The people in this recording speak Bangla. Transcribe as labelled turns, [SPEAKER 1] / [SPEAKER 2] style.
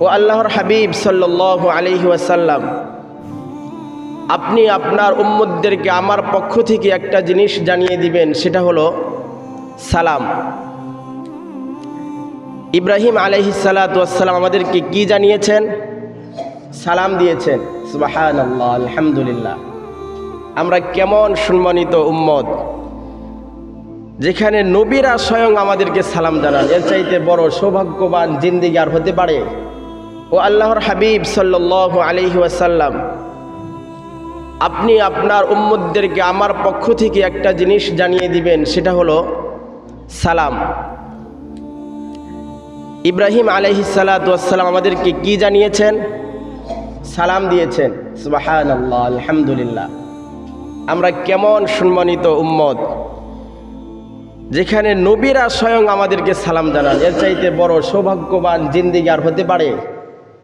[SPEAKER 1] ও আল্লাহর হাবিব সাল্লাল্লাহু আলাইহি ওয়াসাল্লাম, আপনি আপনার উম্মতদেরকে আমার পক্ষ থেকে একটা জিনিস জানিয়ে দিবেন, সেটা হলো সালাম। ইব্রাহিম আলাইহিস সালাতু ওয়াস সালাম আমাদেরকে কি জানিয়েছেন? সালাম দিয়েছেন। সুবহানাল্লাহ, আলহামদুলিল্লাহ। আমরা কেমন সম্মানিত উম্মত, যেখানে নবীরা স্বয়ং আমাদেরকে সালাম জানান। এর চাইতে বড় সৌভাগ্যবান জিন্দেগি আর হতে পারে? ও আল্লাহর হাবিব সাল্লাল্লাহু আলাইহি ওয়াসাল্লাম, আপনি আপনার উম্মতদেরকে আমার পক্ষ থেকে একটা জিনিস জানিয়ে দিবেন, সেটা হলো সালাম। ইব্রাহিম আলাইহিস সালাতু ওয়াস সালাম আমাদেরকে কি জানিয়েছেন? সালাম দিয়েছেন। সুবহানাল্লাহ, আলহামদুলিল্লাহ। আমরা কেমন সম্মানিত উম্মত, যেখানে নবীরা স্বয়ং আমাদেরকে সালাম জানান। এর চাইতে বড় সৌভাগ্যবান জিন্দেগি আর হতে পারে?